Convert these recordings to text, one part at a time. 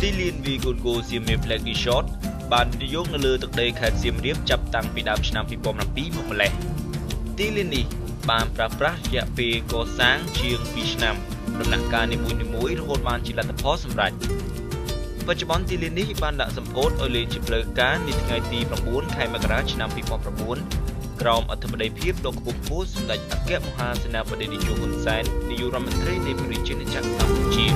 ទីលានវីកូនគោសៀមរាប Flag Resort បានវិនិយោគនៅលើទឹកដីខេត្តសៀមរាបចាប់តាំងពីដើមឆ្នាំ 2007 មកម្លេះទីលាននេះបានប្រើប្រាស់រយៈពេលកសាងជាង 2 ឆ្នាំដំណាក់កាលនីមួយៗរហូតបានជាលទ្ធផលសម្រេចបច្ចុប្បន្នទីលាននេះបានដាក់សម្ពោធឲ្យលេងជាផ្លូវការនាថ្ងៃទី 9 ខែមករាឆ្នាំ 2009 ក្រោមអធិបតីភាពដ៏ខ្ពង់ខ្ពស់សម្ដេចអគ្គមហាសេនាបតីនាយកហ៊ុនសែននាយករដ្ឋមន្ត្រីនៃប្រជាណាចក្រកម្ពុជា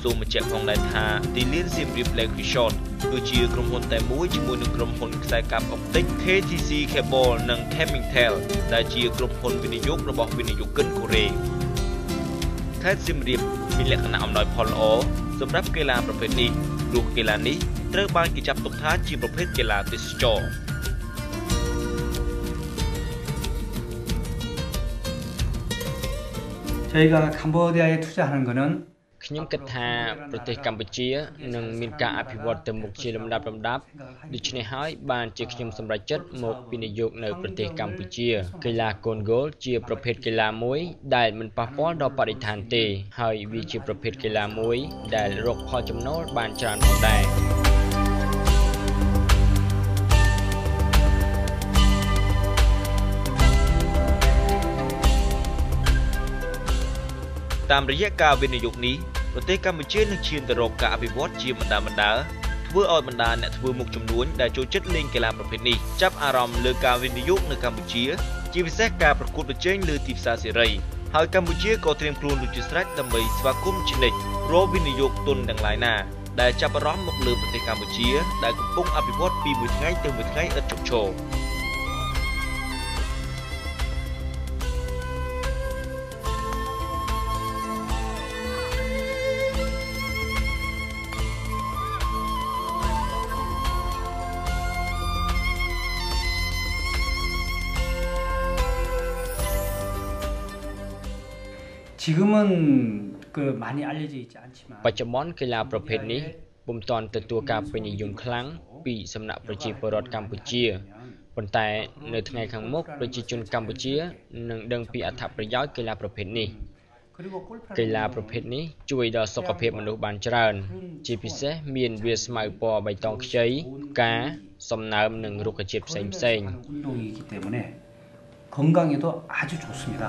សូមបញ្ជាក់ផងដែរថាទីលានសៀមរាប Flag Resort គឺជាក្រុមហ៊ុនតែមួយជាមួយនឹងក្រុមហ៊ុនខ្សែកាបអុកទិក KTC Cable និង Camingtel ដែលជាក្រុមហ៊ុនវិនិយោគរបស់វិនិយោគិនកូរ៉េខេត្តសៀមរាបមានលក្ខណៈអំណោយផលល្អសម្រាប់កីឡាប្រភេទនេះព្រោះកីឡានេះត្រូវបានគេចាត់ទុកថាជាប្រភេទកីឡាទេសចរណ៍저희가 캄보디아에 투자하는 거는 ខ្ញុំគិតថាប្រទេសកម្ពុជានឹងមានការអភិវឌ្ឍទៅមុខជាលំដាប់ដូច្នេះហើយបានជាខ្ញុំសម្រេចចិត្តមកវិនិយោគនៅប្រទេសកម្ពុជាកីឡាកូនហ្គោលជាប្រភេទកីឡាមួយដែលមិនប៉ះពាល់ដល់បរិស្ថានទេហើយវាជាប្រភេទកីឡាមួយដែលរកផលចំណូលបានច្រើនផងដែរតាមរយៈការវិនិយោគនេះប្រទេសកម្ពុជានឹងឈានទៅរកការអភិវឌ្ឍជាបណ្ដាធ្វើឲ្យបណ្ដាអ្នកធ្វើមុខចំនួនដែលចូលចិត្តលេងកីឡាប្រភេទនេះចាប់អារម្មណ៍លើការវិនិយោគនៅកម្ពុជាជាពិសេសការប្រកួតប្រជែងលើទីផ្សារសេរីហើយកម្ពុជាក៏ត្រៀមខ្លួនរួចជាស្រេចដើម្បីស្វាគមន៍ជានិច្ចរាល់វិនិយោគទុនទាំងឡាយណាដែលចាប់អារម្មណ៍មកលើប្រទេសកម្ពុជាដែលកំពុងអភិវឌ្ឍពីមួយថ្ងៃទៅមួយថ្ងៃឥតឈប់ឈរ지금은 그 많이 알려져 있지 않지만 បច្ចុប្បន្នកីឡាប្រភេទនេះពុំទាន់ទទួលការពេញនិយមខ្លាំងពីសំណាក់ប្រជាពលរដ្ឋកម្ពុជាប៉ុន្តែនៅថ្ងៃខាងមុខប្រជាជនកម្ពុជានឹងដឹងពីអត្ថប្រយោជន៍កីឡាប្រភេទនេះកីឡាប្រភេទនេះជួយដល់សុខភាពមនុស្សបានច្រើនជាពិសេសមានវាស្មៅពណ៌បៃតងខ្ចីផ្កាសំណើមនិងរុក្ខជាតិផ្សេង운동이기 때문에 건강에도 아주 좋습니다.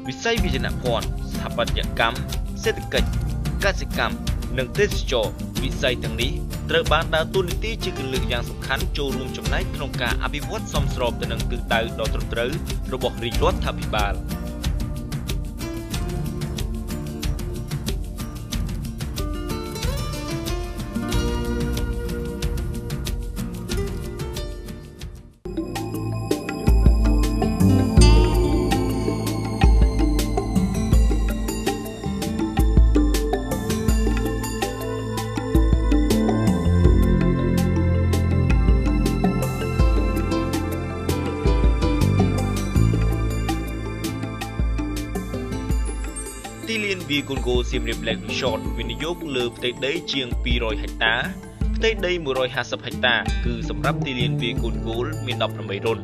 Visay វិជ្ជាភ័ណ្ឌស្ថាបត្យកម្មសេដ្ឋកិច្ចកសិកម្មនិងទេសចរណ៍វិស័យទាំងនេះត្រូវបានដើរតួនាទីជាគន្លឹះយ៉ាងសំខាន់ចូលរួមចំណែកក្នុងការអភិវឌ្ឍសមស្របទៅនឹងទិសដៅដ៏ត្រឹមត្រូវរបស់រាជរដ្ឋាភិបាលទីលានវាយកូនគោសៀមរាប Flag Resort វិនិយោគលើផ្ទៃដីជាង200ហិកតាផ្ទៃដី150ហិកតាគឺសម្រាប់ទីលានវាយកូនគោមាន18រុន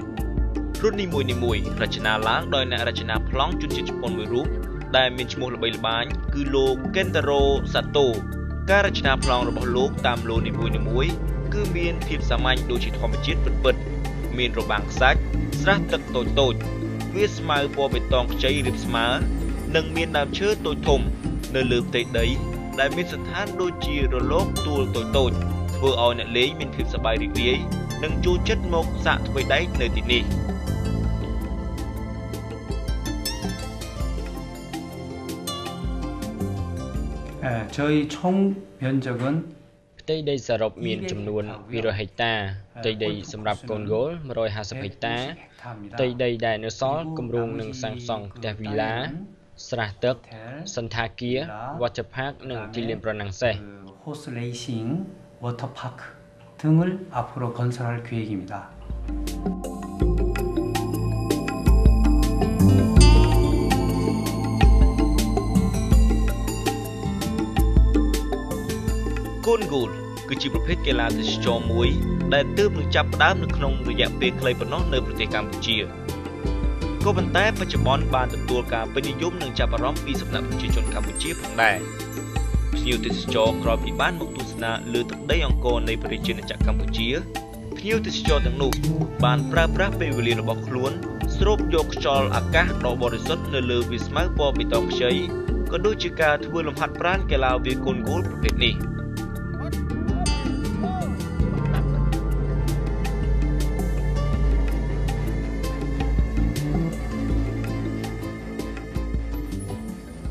រុននីមួយៗរចនាឡើងដោយអ្នករចនាប្លង់ជនជាតិជប៉ុនមួយរូបដែលមានឈ្មោះល្បីល្បាញគឺលោក Kentaro Sato ការរចនាប្លង់របស់លោកតាមឡូនីមួយៗគឺមានភាពសាមញ្ញដូចជាធម្មជាតិពិតៗមានរបាំងខ្សាច់ស្រះទឹកតូចៗវាស្មៅពណ៌បៃតងខ្ចីរាបស្មើនិងមានដើមឈើតូចធំនៅលើផ្ទៃដីដែលមានសណ្ឋានដូចជារលកទួលតូចៗធ្វើឲ្យអ្នកលេងមានភាពសប្បាយរីករាយនិងចូលចិត្តមកសាកថ្វីដែកនៅទីនេះ 저희 총 면적은 ផ្ទៃដីសរុបមានចំនួន200ហិកតាផ្ទៃដីសម្រាប់កូនហ្គោល150ហិកតាផ្ទៃដីដែលនៅសល់គម្រោងនឹងសាងសង់ផ្ទះវីឡា ស្រះទឹកសន្តាគារវត្តផាកនិងទីលានប្រណាំងសេះ 호스 레이싱 워터파크 등을 앞으로 건설할 계획입니다. កូនហ្គោលគឺជាប្រភេទកីឡាទេសចរមួយដែលទើបនឹងចាប់ផ្ដើមនៅក្នុងរយៈពេលខ្លីប៉ុណ្ណោះនៅប្រទេសកម្ពុជាក៏ប៉ុន្តែបច្ចុប្បន្នបានទទួលការពេញនិយមនិងចាប់អារម្មណ៍ពីសំណាក់ប្រជាជនកម្ពុជាផងដែរភ្ញៀវទេសចរក្រោយពីបានមកទស្សនាលើទឹកដីអង្គរនៃប្រជាជាតិកម្ពុជាភ្ញៀវទេសចរទាំងនោះបានប្រើប្រាស់ពេលវេលារបស់ខ្លួនស្រូបយកខ្យល់អាកាសដ៏បរិសុទ្ធនៅលើវាលស្មៅពណ៌បៃតងខ្ចីក៏ដូចជាការធ្វើលំហាត់ប្រាណកីឡាវាយកូនហ្គោលប្រភេទនេះ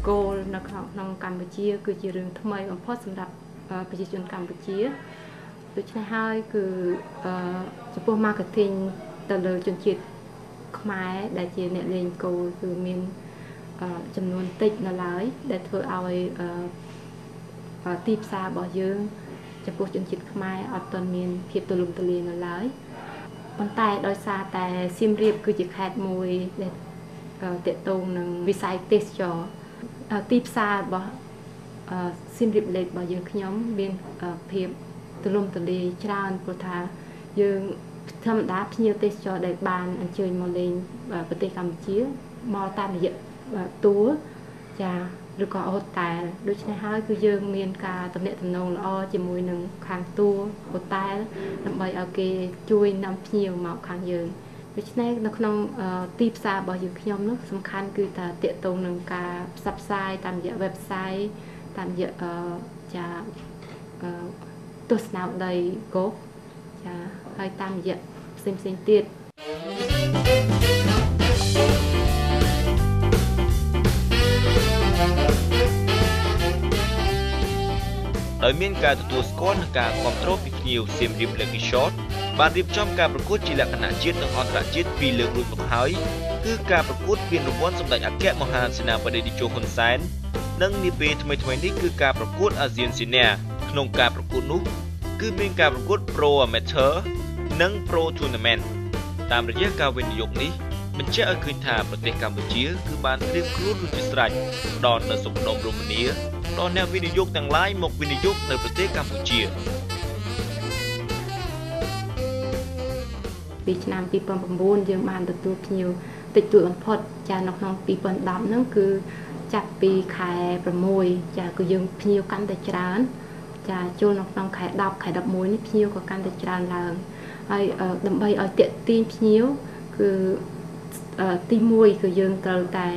គោលនៅក្នុងកម្ពុជាគឺជារឿងថ្មីបំផុតសម្រាប់ប្រជាជនកម្ពុជាដូច្នេះហើយគឺចំពោះ marketing ទៅលើជនជាតិខ្មែរដែលជាអ្នកលេងគោលគឺមានចំនួនតិចនៅឡើយដែលធ្វើឲ្យទីផ្សាររបស់យើងចំពោះជនជាតិខ្មែរអត់ទាន់មានភាពទូលំទូលាយនៅឡើយប៉ុន្តែដោយសារតែសៀមរាបគឺជាខេត្តមួយដែលទាក់ទងនឹងវិស័យទេសចរទីផ្សាររបស់សៀមរាបលេខរបស់យើងខ្ញុំមានភាពទូលំទូលាយច្រើនព្រោះថាយើងធម្មតាភ្ញៀវទេសចរដែលបានអញ្ជើញមកលេងប្រទេសកម្ពុជាមកតាមរយៈទូរចាឬក៏ហូតែលដូច្នេះហើយគឺយើងមានការទំនាក់ទំនងល្អជាមួយនឹងខាងទូរហូតែលដើម្បីឲ្យគេជួយនាំភ្ញៀវមកខាងយើងដូច្នេះនៅក្នុងទីផ្សាររបស់យើងខ្ញុំនោះសំខាន់គឺថាទាក់ទងនឹងការផ្សព្វផ្សាយតាមរយៈ website តាមរយៈចាទស្សនាវដ្តី golf ចាហើយតាមរយៈផ្សេងទៀតដោយមានការទទួលស្គាល់និងការគាំទ្រពីភ្ញៀវ Siem Reap Lake Resort បានរៀបចំការប្រកួតជាលក្ខណៈជាតិនិងអន្តរជាតិពីរលើករួចមកហើយគឺការប្រកួតពានរង្វាន់សម្ដេចអគ្គមហាសេនាបតីតេជោហ៊ុនសែននិងនាពេលថ្មីៗនេះគឺការប្រកួត ASEAN Senior ក្នុងការប្រកួតនោះគឺមានការប្រកួត Pro Amateur និង Pro Tournament តាមរយៈការវិនិយោគនេះបញ្ជាក់ឲ្យឃើញថាប្រទេសកម្ពុជាគឺបានត្រៀមខ្លួនរួចជាស្រេចផ្ដល់នូវសុខដុមរមនាដល់អ្នកវិនិយោគទាំងឡាយមកវិនិយោគនៅប្រទេសកម្ពុជាពីឆ្នាំ2009យើងបានទទួលភ្ញៀវតិចតួចបំផុតចានៅក្នុង2010ហ្នឹងគឺចាប់ពីខែ6ចាគឺយើងភ្ញៀវកាន់តែច្រើនចាចូលនៅក្នុងខែ10ខែ11នេះភ្ញៀវក៏កាន់តែច្រើនឡើងហើយដើម្បីឲ្យទាក់ទាញភ្ញៀវគឺទី1គឺយើងត្រូវតែ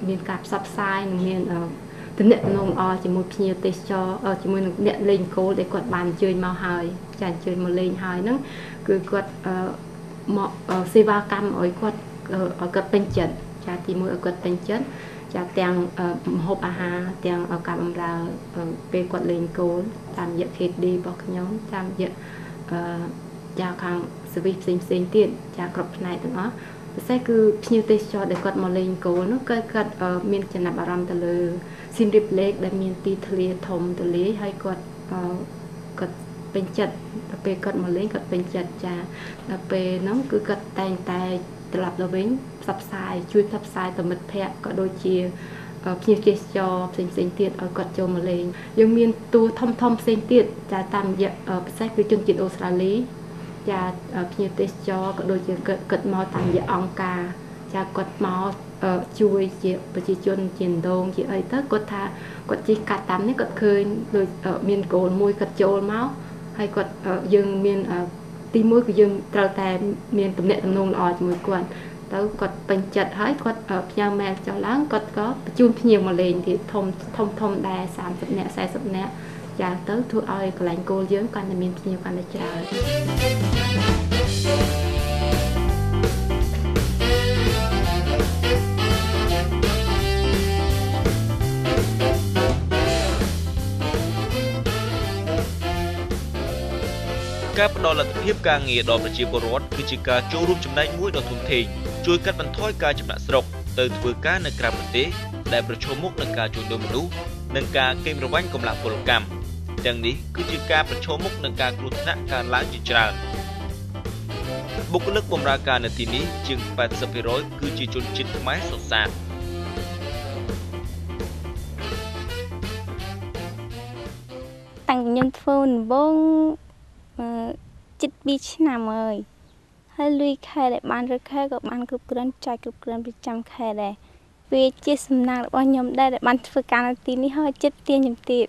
មានការផ្សព្វផ្សាយនិងមានទំនាក់ទំនងល្អជាមួយភ្ញៀវទេសចរជាមួយនឹងអ្នកលេងគោលដែលគាត់បានអញ្ជើញមកហើយចាអញ្ជើញមកលេងហើយហ្នឹងគឺគាត់មកសេវាកម្មឲ្យគាត់ពេញចិត្តចាទី1ឲ្យគាត់ពេញចិត្តចាទាំងម្ហូបអាហារទាំងការបម្រើពេលគាត់លេងគោលតាមរយៈ KD របស់ខ្ញុំតាមរយៈចាខាងសេវីផ្សេងទៀតចាគ្រប់ផ្នែកទាំងអស់ពិសេសគឺភ្ញៀវទេសចរដែលគាត់មកលេងគោលនោះគាត់មានចំណាប់អារម្មណ៍ទៅលើ Siem Reap Lake ដែលមានទីធ្លាធំទូលាយហើយគាត់ពេញចិត្តដល់ពេលគាត់មកលេងគាត់ពេញចិត្តចាដល់ពេលហ្នឹងគឺគាត់តែងតែត្រឡប់ទៅវិញផ្សព្វផ្សាយជួយផ្សព្វផ្សាយទៅមិត្តភ័ក្តិក៏ដូចជាភ្ញៀវទេសចរផ្សេងទៀតឲ្យគាត់ចូលមកលេងយើងមានតួធំផ្សេងទៀតចាតាមរយៈពិសេសគឺជនជាតិអូស្ត្រាលីចាភ្ញៀវទេសចរក៏ដូចជាគាត់មកតាមរយៈអង្គការចាគាត់មកជួយជាប្រជាជនជាដងជាអីទៅគាត់ថាគាត់ជិះកាត់តាមនេះគាត់ឃើញដូចមានគោលមួយគាត់ចូលមកហើយគាត់យើងមានទី1គឺយើងត្រូវតែមានទំនាក់ទំនងល្អជាមួយគាត់ទៅគាត់ពេញចិត្តហើយគាត់ផ្ញើមែលចុះឡើងគាត់ក៏បញ្ជូនភ្ញៀវមកលេងទៀតធំដែរ30នាក់40នាក់ចាទៅធ្វើឲ្យកន្លែងគោលយើងកាន់តែមានភ្ញៀវកាន់តែច្រើនការផ្ដល់លទ្ធភាពការងារដល់ប្រជាពលរដ្ឋគឺជាការចូលរួមចំណែកមួយដ៏ធំធេងជួយកាត់បន្ថយការចំណាក់ស្រុកទៅធ្វើការនៅក្រៅប្រទេសដែលប្រឈមមុខនឹងការជួញដូរមនុស្សនិងការកេងប្រវ័ញ្ចកម្លាំងពលកម្មទាំងនេះគឺជាការប្រឈមមុខនឹងការគ្រោះថ្នាក់កើនឡើងជាច្រើនបុគ្គលិកបម្រើការនៅទីនេះជាង 80% គឺជាជនជាតិខ្មែរសុទ្ធសាធ តាំងពីខ្ញុំធ្វើដំបូងជិត2ឆ្នាំហើយហើយលុយខែដែលបានរកខែក៏បានគ្រប់គ្រាន់ចាយគ្រប់គ្រាន់ប្រចាំខែដែរវាជាសំណាងរបស់ខ្ញុំដែរដែលបានធ្វើការនៅទីនេះហើយចិត្តទាញខ្ញុំទៀត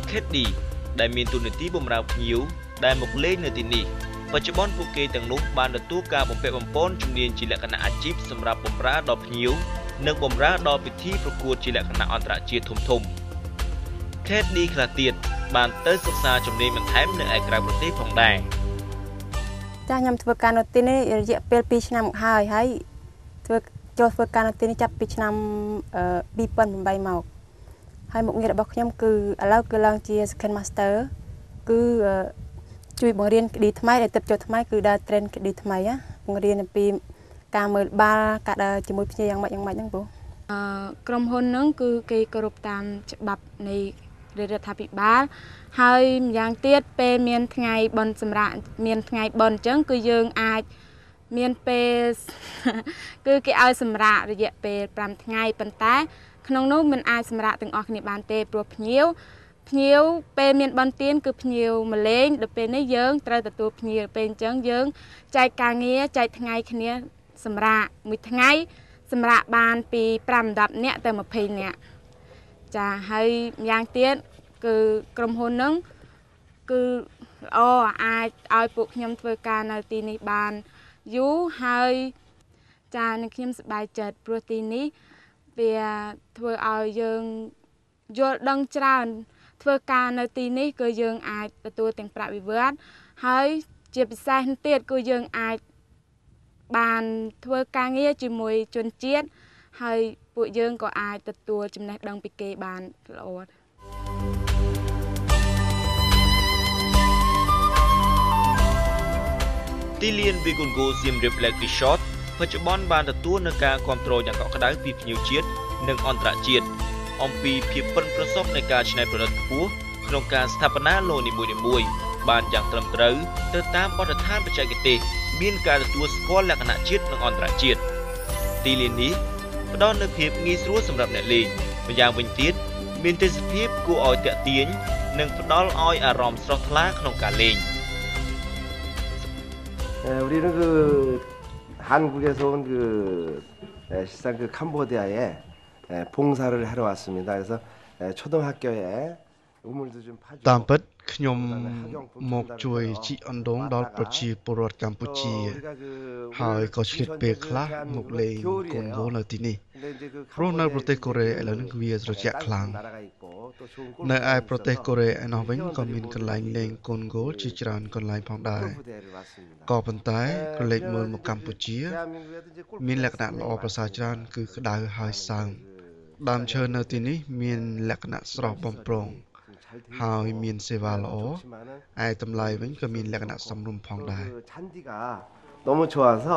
Khedi ដែលមានទូនាទីបម្រើភ្ញៀវដែលមកលេងនៅទីនេះបច្ចុប្បន្នពួកគេទាំងនោះបានទទួលការបំពាក់បំពន់ជំនាញជាលក្ខណៈអាជីពសម្រាប់បម្រើដល់ភ្ញៀវនិងបម្រើដល់ពិធីប្រកួតជាលក្ខណៈអន្តរជាតិធំៗ Khedi ខ្លះទៀតបានទៅសិក្សាជំនាញបន្ថែមនៅឯក្រៅប្រទេសផងដែរ ចាខ្ញុំធ្វើការនៅទីនេះរយៈពេល2ឆ្នាំហើយចូលធ្វើការនៅទីនេះចាប់ពីឆ្នាំ2008មកហើយមុខងាររបស់ខ្ញុំគឺឥឡូវគឺឡើងជា Second Master គឺជួយបង្រៀនក្តីថ្មីដែលទៅចូលថ្មីគឺដើរ train ក្តីថ្មីបង្រៀនអំពីការមើលបាល់ការដើរជាមួយភ្ញៀវយ៉ាងម៉េចហ្នឹងបងក្រុមហ៊ុនហ្នឹងគឺគេគោរពតាមច្បាប់នៃរដ្ឋាភិបាលហើយម្យ៉ាងទៀតពេលមានថ្ងៃបុណ្យសម្រាប់មានថ្ងៃបុណ្យអញ្ចឹងគឺយើងអាចមានពេលគឺគេឲ្យសម្រាប់រយៈពេល5ថ្ងៃប៉ុន្តែក្នុងនោះមិនអាចសម្រាប់ទាំងអស់គ្នាបានទេព្រោះភ្ញៀវពេលមានបុណ្យទានគឺភ្ញៀវមកលេងដល់ពេលនេះយើងត្រូវទទួលភ្ញៀវពេលអញ្ចឹងយើងចែកការងារចែកថ្ងៃគ្នាសម្រាប់មួយថ្ងៃសម្រាប់បានពី5-10នាក់ទៅ20នាក់ចាហើយម្យ៉ាងទៀតគឺក្រុមហ៊ុនហ្នឹងគឺល្អអាចឲ្យពួកខ្ញុំធ្វើការនៅទីនេះបានយូរហើយចានឹងខ្ញុំសប្បាយចិត្តព្រោះទីនេះវាធ្វើឲ្យយើងយល់ដឹងច្រើនធ្វើការនៅទីនេះគឺយើងអាចទទួលទាំងប្រាក់បៀវត្សហើយជាពិសេសទៀតគឺយើងអាចបានធ្វើការងារជាមួយជនជាតិហើយពួកយើងក៏អាចទទួលចំណេះដឹងពីគេបានល្អ ទីលាន Vigongo Siem Reap Lake Resort បច្ចុប្បន្នបានទទួលនូវការគាំទ្រយ៉ាងកក់ក្ដៅពីភ្ញៀវជាតិនិងអន្តរជាតិអំពីភាពប៉ិនប្រសប់នៃការច្នៃប្រឌិតខ្ពស់ក្នុងការស្ថាបនាឡូនីមួយៗបានយ៉ាងត្រឹមត្រូវទៅតាមបទដ្ឋានបច្ចេកទេសមានការទទួលស្គាល់លក្ខណៈជាតិនិងអន្តរជាតិទីលាននេះផ្ដល់នូវភាពងាយស្រួលសម្រាប់អ្នកលេងម្យ៉ាងវិញទៀតមានទេសភាពគួរឲ្យទាក់ទាញនិងផ្ដល់ឲ្យអារម្មណ៍ស្រស់ថ្លាក្នុងការលេង 우리는 그 한국에서 온 그 실상 그 캄보디아에 봉사를 하러 왔습니다. 그래서 초등학교에 우물도 좀 파주고 តាមពិតខ្ញុំមកជួយជីកអណ្ដូងដល់ប្រជាពលរដ្ឋកម្ពុជាហើយក៏ឆ្លៀតពេលខ្លះមកលេងកូនហ្គោលនៅទីនេះព្រោះនៅប្រទេសកូរ៉េឥឡូវនេះវាត្រជាក់ខ្លាំងនៅឯប្រទេសកូរ៉េឯណោះវិញក៏មានកន្លែងលេងកូនហ្គោលជាច្រើនកន្លែងផងដែរក៏ប៉ុន្តែក្រឡេកមើលមកកម្ពុជាមានលក្ខណៈល្អប្រសើរច្រើនគឺក្តៅហើយសើមដើមឈើនៅទីនេះមានលក្ខណៈស្រស់បំព្រងហើយមានសេវាល្អឯតម្លៃវិញក៏មានលក្ខណៈសមរម្យផងដែរ 잔디가 너무 좋아서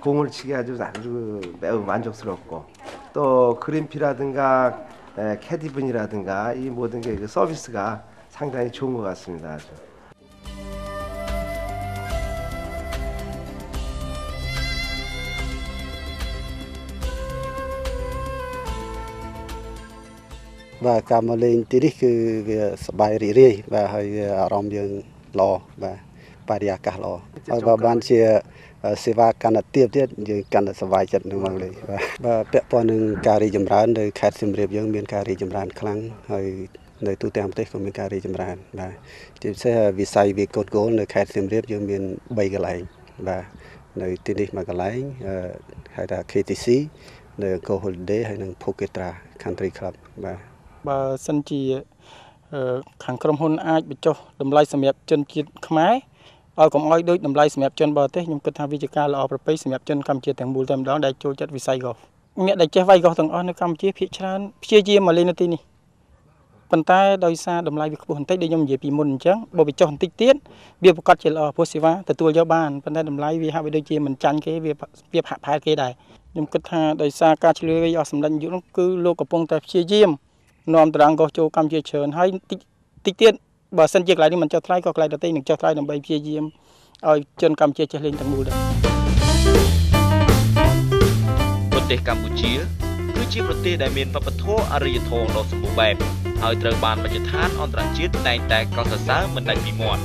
공을 치기 아주 매우 만족스럽고 또 그린피라든가 캐디분이라든가 이 모든 게 서비스가 상당히 좋은 것 같습니다. 아주. và cảm ơn lên tí đi cứ sải rì rì và hơi rom dương lo và paria cả lo và ban chia seva cần tiếp tiếp dương cần sải chật được mang lên và bẹp po nương cà ri chấm rán đời khát sim riệp dương miền cà ri chấm rán khăng hơi đời tu tem tết của miền cà ri chấm rán và tiếp sẽ vì say vì cột gỗ đời khát sim riệp dương miền bay cái lại và đời tí đi mà cái lại hay là KTC đời Go Holiday hay là Phuket Country Club và បើសិនជាខាងក្រុមហ៊ុនអាចបញ្ចុះតម្លៃសម្រាប់ជនជាតិខ្មែរឲ្យកុំឲ្យដូចតម្លៃសម្រាប់ជនបរទេសខ្ញុំគិតថាវាជាការល្អប្រពៃសម្រាប់ជនកម្ពុជាទាំងមូលតែម្ដងដែលចូលចិត្តវិស័យ golf អ្នកដែលចេះវាយ golf ទាំងអស់នៅកម្ពុជាភាគច្រើនព្យាយាមមកលេងនៅទីនេះប៉ុន្តែដោយសារតម្លៃវាខ្ពស់បន្តិចដូចខ្ញុំនិយាយពីមុនអញ្ចឹងបើបញ្ចុះបន្តិចទៀតវាប្រកាសជាល្អព្រោះសេវាទទួលយកបានប៉ុន្តែតម្លៃវាហាក់បីដូចជាមិនចាញ់គេវាហាក់ផែគេដែរខ្ញុំគិតថាដោយសារការឆ្លៀវអស់សម្ដេចនាយកនោះគឺលោកកំពុងតែព្យាយាម នាំតារាងកោះចូលកម្ពុជាច្រើនហើយតិចទៀតបើសិនជាកន្លែងនេះមិនចុះថ្លៃក៏កន្លែងដទៃនឹងចុះថ្លៃដើម្បីព្យាយាមឲ្យជនកម្ពុជាចេះលេងទាំងមូលដែរ ប ទេសកម្ពុជាគឺជាប្រទេសដែលមានវប្បធម៌អរិយធម៌ដ៏សម្បូរបែបហើយត្រូវបានមជ្ឈដ្ឋានអន្តរជាតិតែងតែកោតសរសើរមិនដាច់ពីមាត់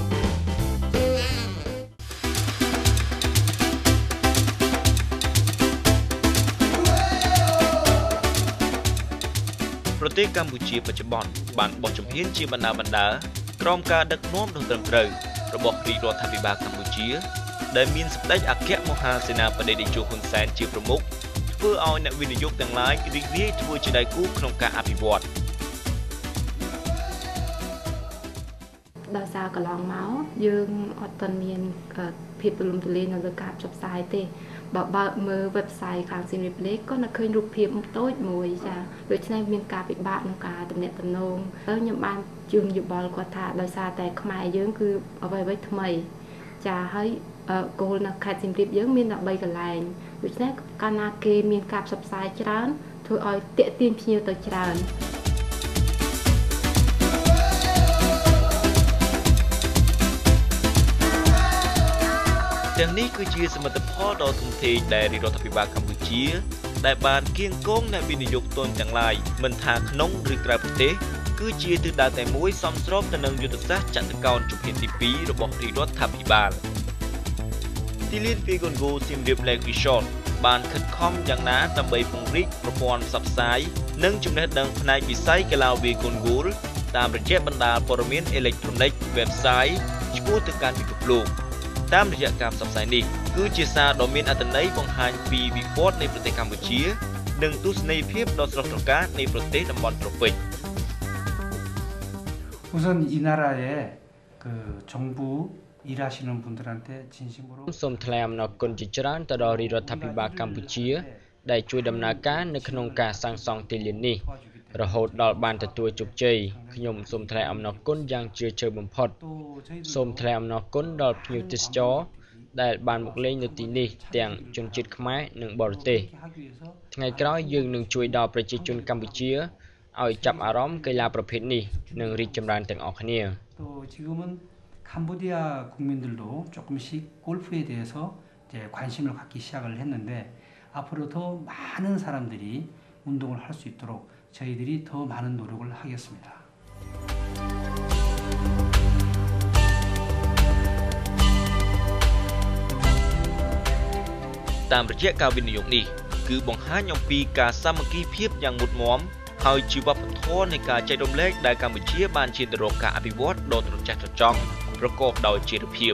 ប្រទេសកម្ពុជាបច្ចុប្បន្នបានបោះជំហានជាបណ្ដាក្រោមការដឹកនាំដ៏ត្រឹមត្រូវរបស់រាជរដ្ឋាភិបាលកម្ពុជាដែលមានសម្ដេចអគ្គមហាសេនាបតីតេជោហ៊ុនសែនជាប្រមុខធ្វើឲ្យអ្នកវិនិយោគទាំងឡាយរីករាយធ្វើជាដៃគូក្នុងការអភិវឌ្ឍដោយសារកន្លងមកយើងអត់ទាន់មានភាពទូលំទូលាយនៅលើការផ្សព្វផ្សាយទេបើមើល website ខាង Siem Reap Lake ក៏នៅឃើញរូបភាពតូចមួយចាដូច្នេះមានការពិបាកក្នុងការទំនាក់ទំនងទៅខ្ញុំបានជឿនយោបល់គាត់ថាដោយសារតែខ្មែរយើងគឺអ្វីៗថ្មីចាហើយគោលនៅខេត្ត Siem Reap យើងមានតែ3កន្លែងដូច្នេះកាលណាគេមានការផ្សព្វផ្សាយច្រើនធ្វើឲ្យទាក់ទាញភ្ញៀវទៅច្រើនទាំងនេះគឺជាសមិទ្ធផលដ៏ធំធេងដែលរាជរដ្ឋាភិបាលកម្ពុជាដែលបានគៀងគងអ្នកវិនិយោគទុនទាំងឡាយមិនថាក្នុងឬក្រៅប្រទេសគឺជាទិសដៅតែមួយសមស្របទៅនឹងយុទ្ធសាស្ត្រចតុកោណជំហានទី2របស់រាជរដ្ឋាភិបាលទីលានវាយកូនគោ Siem Reap Lake Resort បានខិតខំយ៉ាងណាដើម្បីពង្រីកប្រព័ន្ធផ្សព្វផ្សាយនិងចំណេះដឹងផ្នែកវិស័យកីឡាវាយកូនគោលតាមរយៈបណ្ដាព័ត៌មានអេឡិចត្រូនិក website ឆ្ពោះទៅកាន់ពិភពលោកតាមរយៈការផ្សព្វផ្សាយនេះគឺជាសារដ៏មានអត្ថន័យបង្ហាញពីវិវត្តនៃប្រទេសកម្ពុជានិងទស្សនីយភាពដ៏ស្រស់ត្រកាលនៃប្រទេសតំបន់ត្រូពិក 우선 이 나라의 그 정부 일하시는 분들한테 진심으로 សូមថ្លែងអំណរគុណជាច្រើនទៅដល់រាជរដ្ឋាភិបាលកម្ពុជាដែលជួយដំណើរការនៅក្នុងការសាងសង់ទីលាននេះរហូតដល់បានទទួលជោគជ័យខ្ញុំសូមថ្លែងអំណរគុណយ៉ាងជ្រាលជ្រៅបំផុតសូមថ្លែងអំណរគុណដល់ភ្ញៀវទេសចរដែលបានមកលេងនៅទីនេះទាំងជនជាតិខ្មែរនិងបរទេសថ្ងៃក្រោយយើងនឹងជួយដល់ប្រជាជនកម្ពុជាឲ្យចាប់អារម្មណ៍កីឡាប្រភេទនេះនិងរីកចម្រើនទាំងអស់គ្នា 또 지금은 캄보디아 국민들도 조금씩 골프에 대해서 이제 관심을 갖기 시작을 했는데 앞으로 더 많은 사람들이 운동을 할 수 있도록 저희들이 더 많은 노력을 하겠습니다. តាមរយៈការវិនិយោគនេះគឺបង្ហាញអំពីការសាមគ្គីភាពយ៉ាងមុតមាំហើយជាវប្បធម៌នៃការចែករំលែកដែលកម្ពុជាបានឈានទៅរកការអភិវឌ្ឍដ៏ត្រចះត្រចង់ប្រកបដោយចីរភាព